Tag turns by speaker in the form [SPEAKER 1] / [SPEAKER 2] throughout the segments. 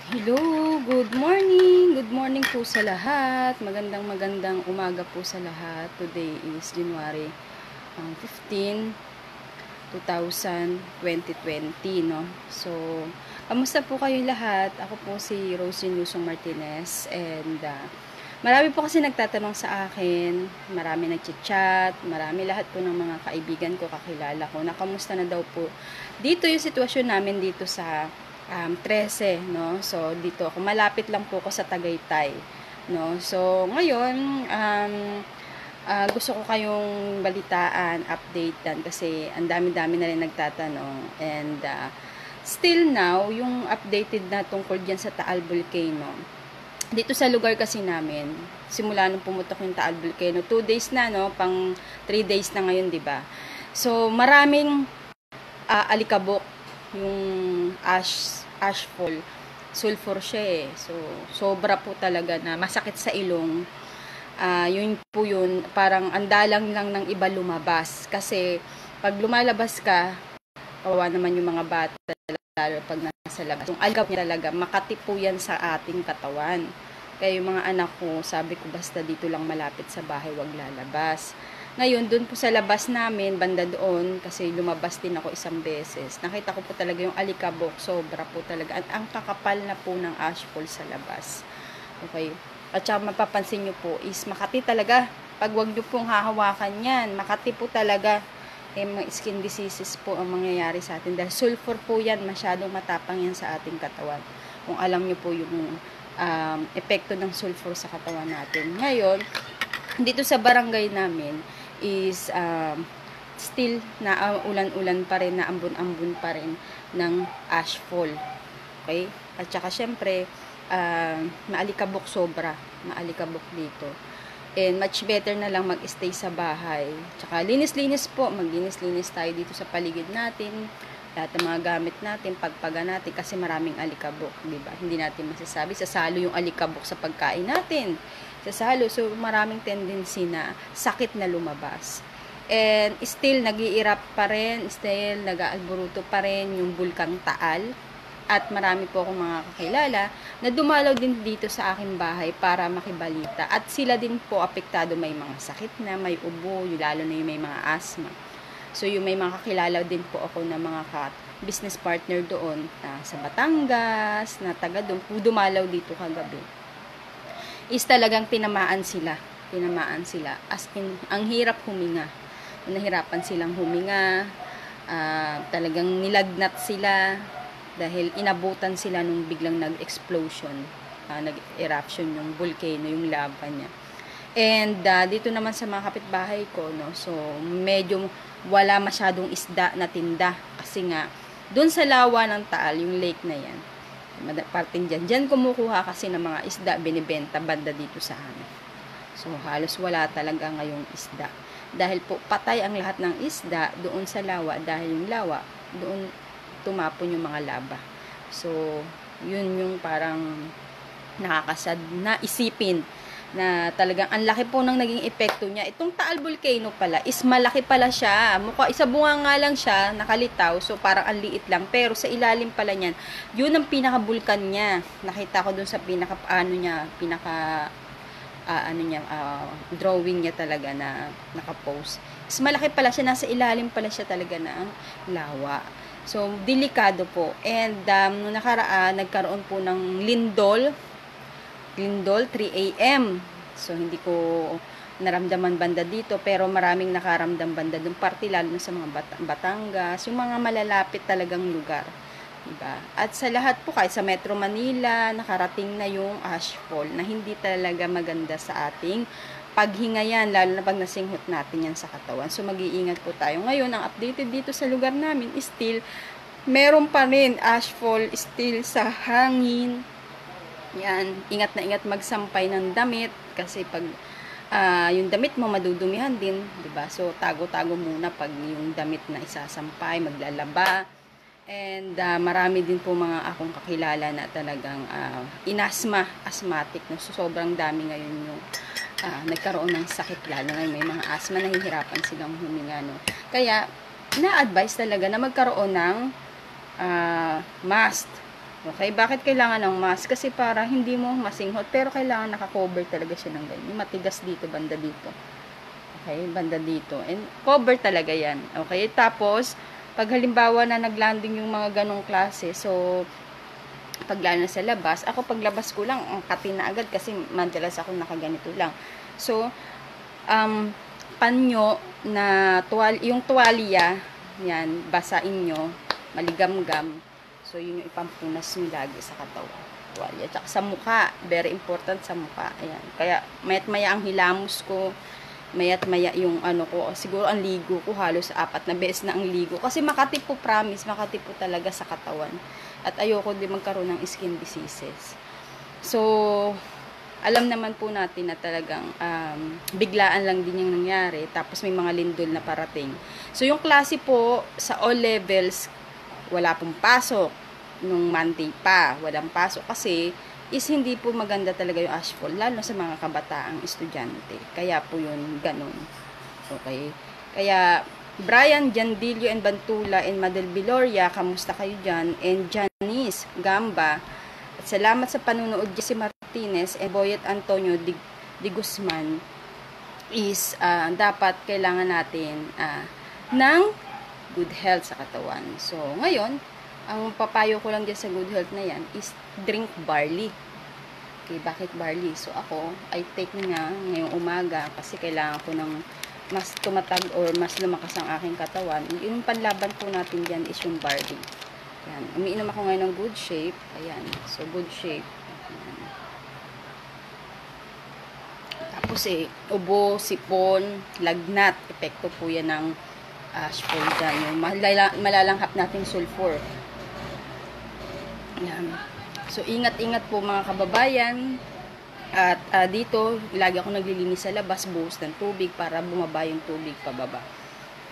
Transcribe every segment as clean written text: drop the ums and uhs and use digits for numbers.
[SPEAKER 1] Hello, good morning. Good morning po sa lahat. Magandang umaga po sa lahat. Today is January 15, 2020, no? So, kamusta po kayo lahat? Ako po si Rosie Lusong Martinez and marami po kasi nagtatanong sa akin, marami nagchat-chat, marami lahat po ng mga kaibigan ko, kakilala ko, na kamusta na daw po dito yung sitwasyon namin dito sa 13, no? So, dito ako, malapit lang po ako sa Tagaytay, no? So, ngayon, gusto ko kayong balitaan, updatean, kasi ang dami-dami na rin nagtatanong. And, still now, yung updated na tungkol dyan sa Taal Volcano, dito sa lugar kasi namin, simula nung pumutok yung Taal Volcano, 2 days na, no? Pang 3 days na ngayon, di ba? So, maraming alikabok, yung ashfall, sulfur siya eh. So, sobra po talaga na masakit sa ilong. Yun po yun, parang andalang lang ng iba lumabas. Kasi, pag lumalabas ka, kawawa naman yung mga bata, lalo pag nasa labas. Yung alikabok niya talaga, makati po yan sa ating katawan. Kaya yung mga anak ko, sabi ko basta dito lang malapit sa bahay, wag lalabas. Ngayon, dun po sa labas namin, banda doon, kasi lumabas din ako isang beses. Nakita ko po talaga yung alikabok, sobra po talaga. Ang kakapal na po ng ashfall sa labas. Okay. At saka mapapansin nyo po is Makati talaga. Pag wag nyo pong hahawakan yan, Makati po talaga. Mga skin diseases po ang mangyayari sa atin. Dahil sulfur po yan, masyadong matapang yan sa ating katawan. Kung alam nyo po yung epekto ng sulfur sa katawan natin. Ngayon, dito sa barangay namin, is still na ulan-ulan pa rin, na ambon-ambon pa rin ng ashfall. Okay? At saka syempre, maalikabok sobra. Maalikabok dito. And much better na lang mag-stay sa bahay. Tsaka linis-linis po. Maglinis-linis tayo dito sa paligid natin. Lahat ng mga gamit natin, pagpaga natin, kasi maraming alikabok, di ba? Hindi natin masasabi, sasalo yung alikabok sa pagkain natin. Sasalo, so maraming tendency na sakit na lumabas. And still, nag-i-erupt pa rin, still, nag-aalburuto pa rin yung Bulkang Taal. At marami po akong mga kakilala na dumalaw din dito sa aking bahay para makibalita. At sila din po apektado, may mga sakit na, may ubo, lalo na yung may mga asthma. So, yung may mga kakilala din po ako na mga business partner doon na sa Batangas, na taga doon, dumalaw dito kagabi. Is talagang tinamaan sila. Tinamaan sila. As in, ang hirap huminga. Nahirapan silang huminga. Talagang nilagnat sila dahil inabutan sila nung biglang nag-explosion. Nag-eruption yung volcano, yung lava niya. And dito naman sa mga kapitbahay ko, no, so medyo wala masyadong isda na tinda. Kasi nga, dun sa lawa ng Taal, yung lake na yan, parting dyan kumukuha kasi ng mga isda, binibenta banda dito sa amin. So, halos wala talaga ngayong isda. Dahil po, patay ang lahat ng isda doon sa lawa, dahil yung lawa, doon tumapon yung mga laba. So, yun yung parang nakakasad na isipin na talagang ang laki po ng naging epekto niya. Itong Taal Volcano pala is malaki pala siya. Mukha isa bunga nga lang siya, nakalitaw. So parang ang liit lang, pero sa ilalim pala niyan, yun ang pinaka-bulkan niya. Nakita ko dun sa drawing niya talaga na naka-post. Is malaki pala siya, nasa ilalim pala siya talaga ng lawa. So delikado po. And nung nakaraan, nagkaroon po ng lindol 3 a.m. So, hindi ko naramdaman banda dito, pero maraming nakaramdam banda doon, parte lalo na sa mga Batangas, yung mga malalapit talagang lugar. Diba? At sa lahat po, kahit sa Metro Manila, nakarating na yung ashfall na hindi talaga maganda sa ating paghinga yan, lalo na pag nasinghot natin yan sa katawan. So, mag-iingat po tayo. Ngayon, ang updated dito sa lugar namin is still, meron pa rin ashfall still sa hangin. Yan, ingat na ingat magsampay ng damit kasi pag yung damit mo madudumihan din, 'di ba? So tago-tago muna pag yung damit na isasampay, maglalaba. And marami din po mga akong kakilala na talagang asthmatic, no? So, sobrang dami ngayon yung nagkaroon ng sakit, lalo na may mga asthma, nahihirapan silang huminga, no? Kaya na-advise talaga na magkaroon ng mask. Okay, bakit kailangan ng mask? Kasi para hindi mo masinghot, pero kailangan naka-cover talaga siya ng ganyan. Matigas dito, banda dito. Okay, banda dito. And cover talaga yan. Okay, tapos, pag halimbawa na naglanding yung mga ganong klase, so, paglalo na sa labas, ako paglabas ko lang, ang katin na agad kasi madalas ako nakaganito lang. So, panyo na yung tuwalya, yan, basain nyo, maligamgam. So, yun yung ipampunas nyo lagi sa katawan. Tuwalya. Tsaka sa mukha, very important sa mukha. Ayan. Kaya, mayat maya ang hilamos ko, mayat maya yung ano ko, siguro ang ligo ko, halos 4 na beses na ang ligo. Kasi makati po, promise, makati po talaga sa katawan. At ayoko din magkaroon ng skin diseases. So, alam naman po natin na talagang biglaan lang din yung nangyari. Tapos may mga lindol na parating. So, yung klase po sa all levels, wala pong pasok. Nung Monday pa, walang pasok. Kasi, is hindi po maganda talaga yung ashfall. Lalo sa mga kabataang estudyante. Kaya po yun, ganun. Okay? Kaya, Brian, Jandilio, and Bantula, and Madel Biloria, kamusta kayo dyan? And Janice, Gamba, at salamat sa panunood, Jesse Martinez, and Boyet Antonio Di Guzman, is dapat kailangan natin ng good health sa katawan. So, ngayon, ang papayo ko lang dyan sa good health na yan is drink barley. Okay, bakit barley? So, ako, I take na ngayong umaga kasi kailangan ko ng mas tumatag or mas lumakas ang aking katawan. Yung panlaban po natin dyan is yung barley. Ayan. Umiinom ako ngayon ng good shape. Ayan. So, good shape. Ayan. Tapos ubo, sipon, lagnat. Epekto po yan ng ashfall dyan. Yung malalanghap natin sulfur. Ayan. So, ingat-ingat po mga kababayan. At dito, lagi ako naglilinis sa labas, buhos ng tubig para bumaba yung tubig pababa.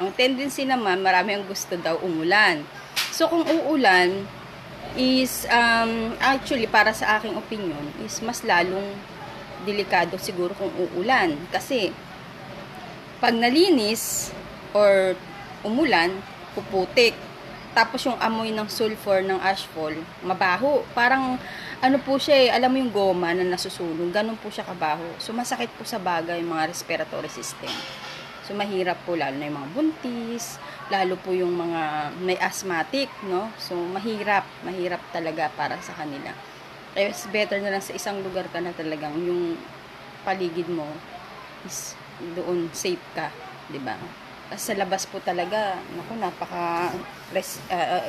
[SPEAKER 1] Ang tendency naman, marami ang gusto daw umulan. So, kung uulan, is, actually, para sa aking opinion, is mas lalong delikado siguro kung uulan. Kasi, pag nalinis, or umulan, puputik. Tapos yung amoy ng sulfur ng ashfall, mabaho. Parang, ano po siya alam mo yung goma na nasusunog, ganun po siya kabaho. So, masakit po sa bagay yung mga respiratory system. So, mahirap po, lalo na yung mga buntis, lalo po yung mga may asthmatic, no? So, mahirap talaga para sa kanila. Kaya, better na lang sa isang lugar ka na talagang yung paligid mo is doon safe ka, di ba? Sa labas po talaga, naku, napaka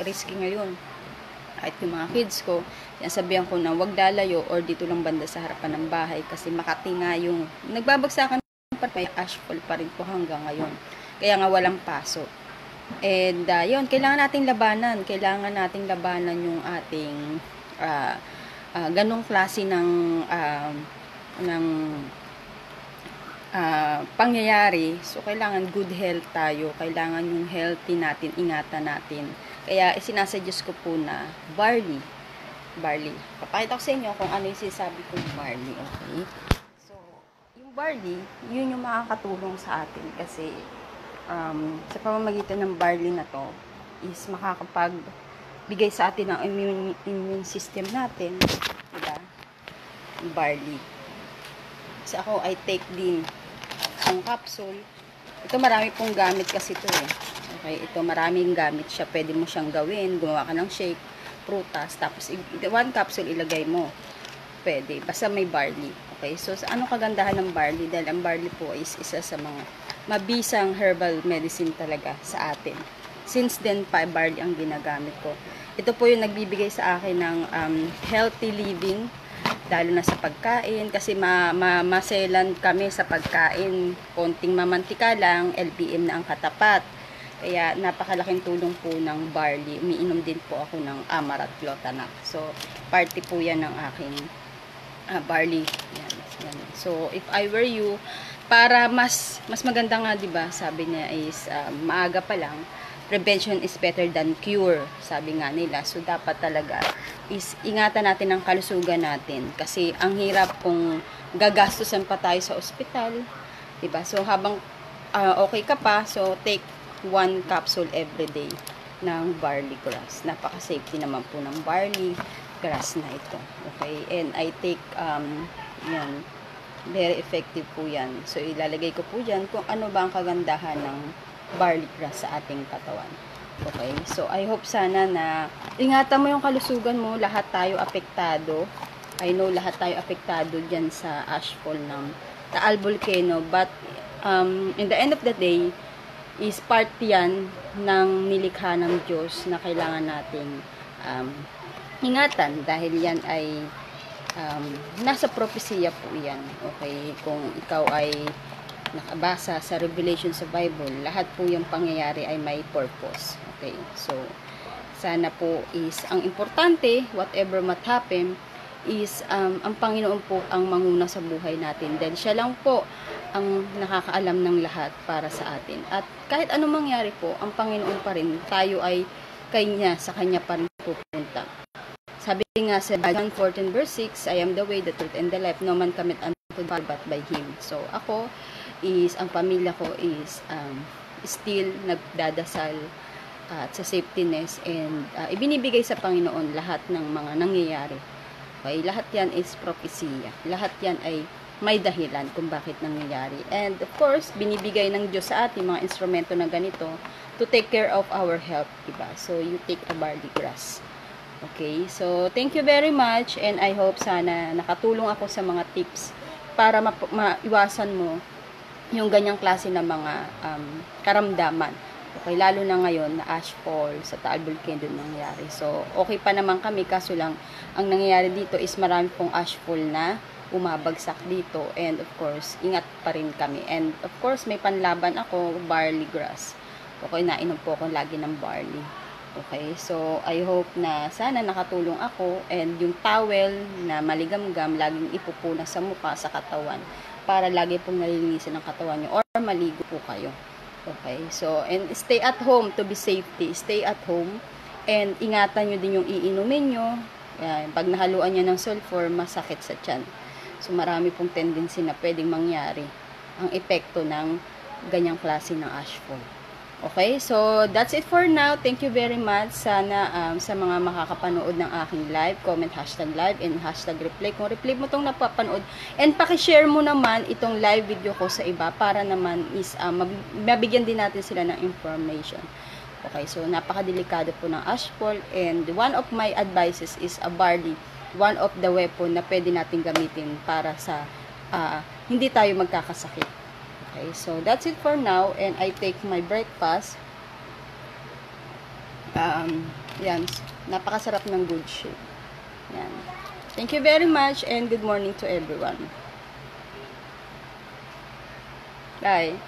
[SPEAKER 1] risky ngayon. Kahit yung mga kids ko, sabihan ko na wag lalayo or dito lang banda sa harapan ng bahay kasi Makati nga yung nagbabagsakan pa, may ashfall pa rin po hanggang ngayon. Kaya nga walang paso. And yun, kailangan nating labanan. Kailangan nating labanan yung ating ganong klase ng pangyayari. So, kailangan good health tayo. Kailangan yung healthy natin, ingatan natin. Kaya, isinasuggest ko po na barley. Papakita ko sa inyo kung ano yung sinasabi kong barley. Okay? So, yung barley, yun yung makakatulong sa atin. Kasi, sa pamamagitan ng barley na to, is makakapagbigay sa atin ng immune system natin. Diba? Barley. Kasi ako, I take din ang capsule. Ito, marami pong gamit kasi ito Okay, ito, maraming gamit siya. Pwede mo siyang gawin. Gumawa ka ng shake, prutas, tapos 1 capsule ilagay mo. Pwede. Basta may barley. Okay, so ano kagandahan ng barley? Dahil ang barley po is isa sa mga mabisang herbal medicine talaga sa atin. Since then pa, barley ang ginagamit ko. Ito po yung nagbibigay sa akin ng healthy living, lalo na sa pagkain, kasi maselan kami sa pagkain, konting mamantika lang, LPM na ang katapat. Kaya napakalaking tulong po ng barley. Umiinom din po ako ng Amaranth Glutanac. So, party po yan ng aking barley. Yan. So, if I were you, para mas maganda nga, 'di ba? Sabi niya is maaga pa lang, prevention is better than cure, sabi nga nila. So, dapat talaga is ingatan natin ang kalusugan natin. Kasi, ang hirap kung gagastusan pa tayo sa ospital. Diba? So, habang okay ka pa, so, take 1 capsule every day ng barley grass. Napaka-safety naman po ng barley. grass na ito. Okay? And I take, yan, very effective po yan. So, ilalagay ko po yan kung ano ba ang kagandahan ng barley grass sa ating katawan. Okay? So, I hope sana na ingatan mo yung kalusugan mo. Lahat tayo apektado. I know lahat tayo apektado dyan sa ashfall ng Taal Volcano. But, in the end of the day, is part yan ng nilikha ng Diyos na kailangan nating ingatan. Dahil yan ay nasa propesya po yan. Okay? Kung ikaw ay nakabasa sa Revelation sa Bible, lahat po yung pangyayari ay may purpose. Okay? So, sana po is, ang importante, whatever might happen, is ang Panginoon po ang manguna sa buhay natin. Dahil siya lang po ang nakakaalam ng lahat para sa atin. At kahit anong mangyari po, ang Panginoon pa rin, tayo ay sa Kanya pa rin pupunta. Sabi nga sa John 14 verse 6, I am the way, the truth, and the life. No man cometh unto the Father but by Him. So, ako is, ang pamilya ko is still nagdadasal at sa safetyness and ibinibigay sa Panginoon lahat ng mga nangyayari. Okay? Lahat yan is propesya. Lahat yan ay may dahilan kung bakit nangyayari. And of course, binibigay ng Diyos sa ating mga instrumento na ganito to take care of our health. Diba? So, you take a barley grass. Okay? So, thank you very much and I hope sana nakatulong ako sa mga tips para maiwasan mo yung ganyang klase ng mga karamdaman. Okay, lalo na ngayon na ashfall sa Taal Volcano nangyayari. So, okay pa naman kami, kaso lang, ang nangyayari dito is marami pong ashfall na umabagsak dito. And of course, ingat pa rin kami. And of course, may panlaban ako, barley grass. Okay, nainom po ako lagi ng barley. Okay, so I hope na sana nakatulong ako. And yung towel na maligamgam, laging ipupuna sa mukha, sa katawan, para lagi pong nalilinisin ang katawan nyo or maligo po kayo. Okay, so, and stay at home to be safety. Stay at home. And ingatan nyo din yung iinumin nyo. Yan, pag nahaluan nyo ng sulfur, masakit sa tiyan. So, marami pong tendency na pwedeng mangyari ang epekto ng ganyang klase ng ashfall. Okay, so that's it for now. Thank you very much. Sana sa mga makakapanood ng aking live, comment #live and #replay. Kung replay mo itong napapanood, and pakishare mo naman itong live video ko sa iba para naman is mabigyan din natin sila ng information. Okay, so napakadelikado po ng ashfall and one of my advices is a barley, one of the weapon na pwede natin gamitin para sa hindi tayo magkakasakit. Okay, so that's it for now and I take my breakfast. Yan, napakasarap ng good shape. Yan. Thank you very much and good morning to everyone. Bye.